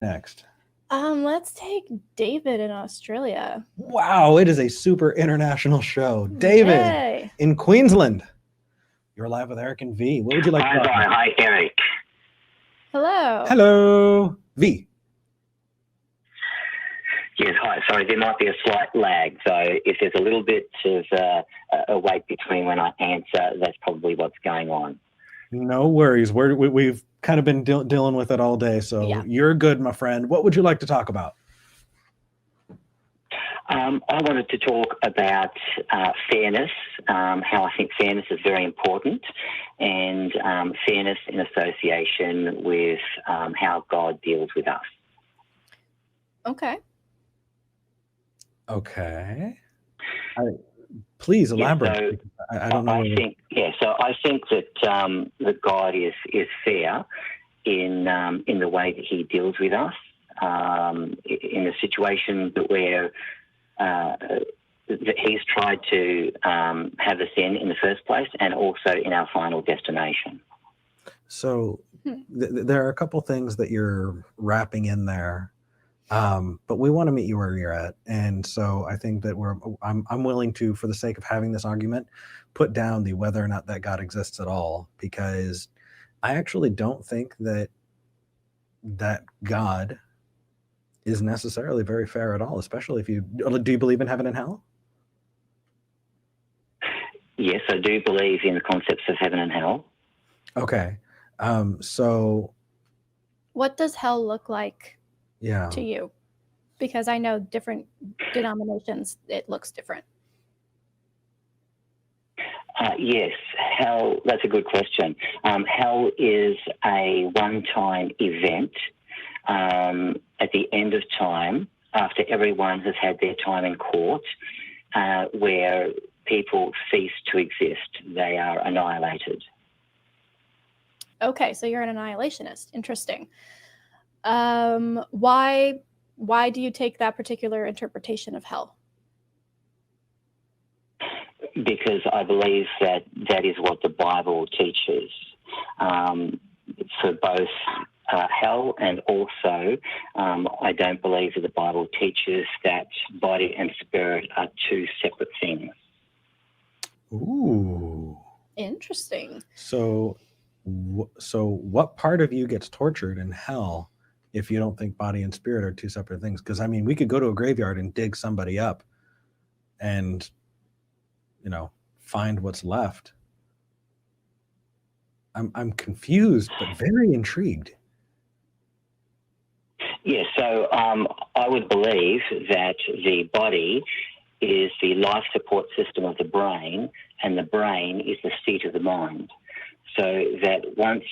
next? Let's take David in Australia. Wow, it is a super international show. David Yay. in Queensland. You're live with Eric and V. What would you like to talk about? Hi, Eric. Hello. Hello, V. Yes, hi. Sorry, there might be a slight lag. So if there's a little bit of a wait between when I answer, that's probably what's going on. No worries. We've kind of been dealing with it all day, so yeah. You're good, my friend. What would you like to talk about? I wanted to talk about fairness, how I think fairness is very important, and fairness in association with how God deals with us. Okay. Please elaborate. Yeah, so I don't know. So I think that that God is fair in the way that He deals with us, in the situation that we're that He's tried to have us in the first place, and also in our final destination. So there are a couple things that you're wrapping in there. But we want to meet you where you're at, and so I think that I'm willing to, for the sake of having this argument, put down the whether or not that God exists at all, because I actually don't think that God is necessarily very fair at all, especially if do you believe in heaven and hell? Yes, I do believe in the concepts of heaven and hell. Okay, so what does hell look like? Yeah. To you? Because I know different denominations, it looks different. Yes, hell, that's a good question. Hell is a one-time event at the end of time, after everyone has had their time in court, where people cease to exist. They are annihilated. Okay, so you're an annihilationist. Interesting. Why do you take that particular interpretation of hell? Because I believe that is what the Bible teaches, for both hell and also I don't believe that the Bible teaches that body and spirit are two separate things. Ooh. Interesting. So what part of you gets tortured in hell if you don't think body and spirit are two separate things? Because I mean, we could go to a graveyard and dig somebody up and, find what's left. I'm confused, but very intrigued. Yeah, so I would believe that the body is the life support system of the brain, and the brain is the seat of the mind. So that once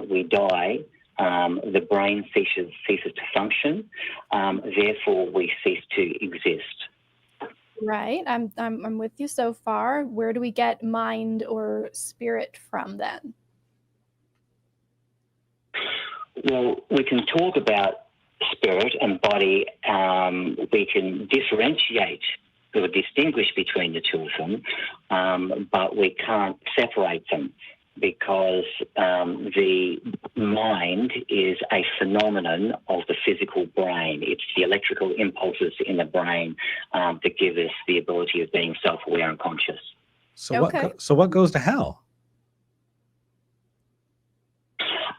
we die, the brain ceases to function, therefore we cease to exist. Right, I'm with you so far. Where do we get mind or spirit from then? Well, we can talk about spirit and body. We can differentiate or distinguish between the two of them, but we can't separate them, because the mind is a phenomenon of the physical brain. It's the electrical impulses in the brain that give us the ability of being self-aware and conscious. So what goes to hell?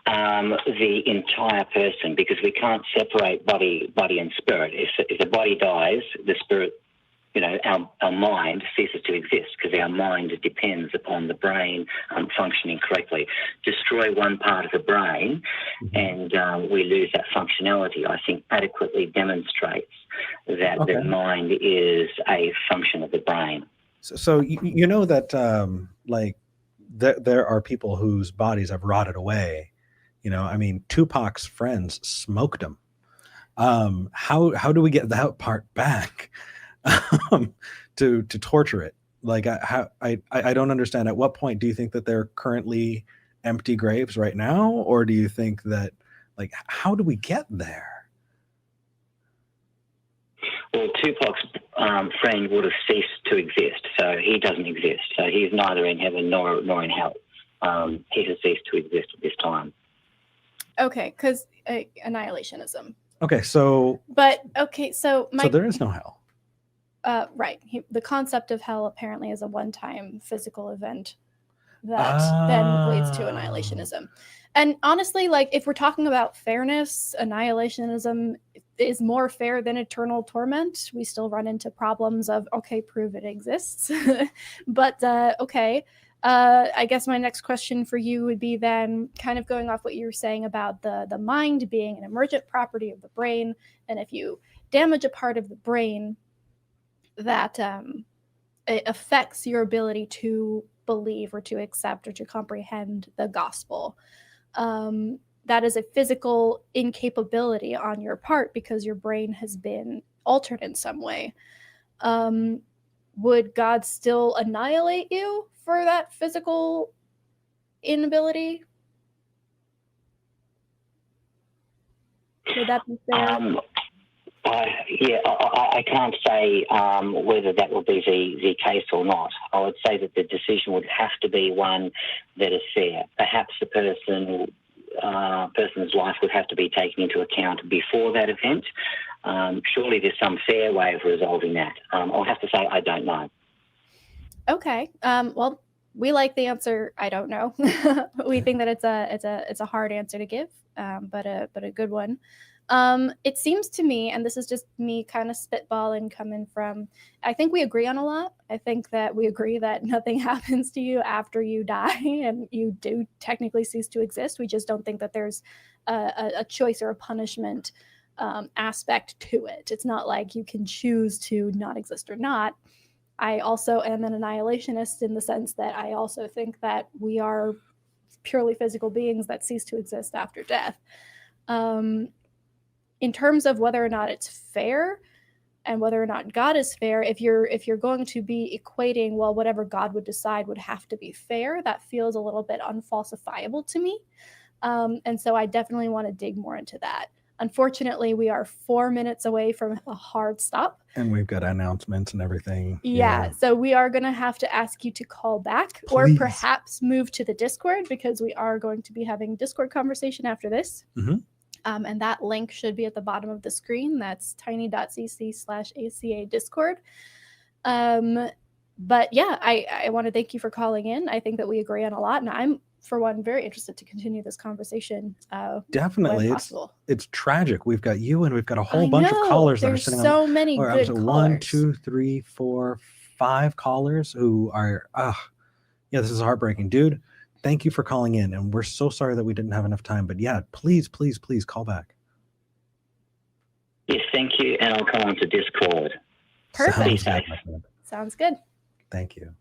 The entire person, because we can't separate body and spirit. If the body dies, the spirit, our mind ceases to exist, because our mind depends upon the brain functioning correctly. Destroy one part of the brain and we lose that functionality, I think adequately demonstrates that the mind is a function of the brain. So you know that there are people whose bodies have rotted away. I mean, Tupac's friends smoked him. How do we get that part back? To torture it? Like, I don't understand. At what point do you think that they're currently empty graves right now, or do you think that, like, how do we get there? Well, Tupac's friend would have ceased to exist, so he doesn't exist. So he's neither in heaven nor in hell. He has ceased to exist at this time. Okay, because annihilationism. Okay, so But okay, so there is no hell. Right. The concept of hell apparently is a one-time physical event that then leads to annihilationism. And honestly, like if we're talking about fairness, annihilationism is more fair than eternal torment. We still run into problems of, okay, prove it exists. But okay. I guess my next question for you would be then kind of going off what you were saying about the mind being an emergent property of the brain. And if you damage a part of the brain, that it affects your ability to believe or to accept or to comprehend the gospel. That is a physical incapability on your part because your brain has been altered in some way. Would God still annihilate you for that physical inability? Would that be fair? I can't say whether that will be the case or not. I would say that the decision would have to be one that is fair. Perhaps the person's life would have to be taken into account before that event. Surely there's some fair way of resolving that. I'll have to say I don't know. Okay. Well, we like the answer I don't know. We think that it's a hard answer to give, but a good one. It seems to me, and this is just me kind of spitballing coming from, I think we agree on a lot. I think that we agree that nothing happens to you after you die and you do technically cease to exist. We just don't think that there's a choice or a punishment aspect to it. It's not like you can choose to not exist or not. I also am an annihilationist in the sense that I also think that we are purely physical beings that cease to exist after death. In terms of whether or not it's fair and whether or not God is fair, if you're going to be equating, well, whatever God would decide would have to be fair, that feels a little bit unfalsifiable to me. And so I definitely want to dig more into that. Unfortunately, we are 4 minutes away from a hard stop. And we've got announcements and everything. Yeah, so we are going to have to ask you to call back or perhaps move to the Discord because we are going to be having Discord conversation after this. Mm-hmm. And that link should be at the bottom of the screen. That's tiny.cc/ACA Discord. But yeah, I want to thank you for calling in. I think that we agree on a lot. And I'm, for one, very interested to continue this conversation. Definitely. When possible. It's tragic. We've got you and we've got a whole bunch of callers that are sitting so on. Many good callers. 1, 2, 3, 4, 5 callers who are, this is heartbreaking. Dude, thank you for calling in. And we're so sorry that we didn't have enough time. But yeah, please call back. Yes, thank you. And I'll come on to Discord. Perfect. Sounds Sounds good. Thank you.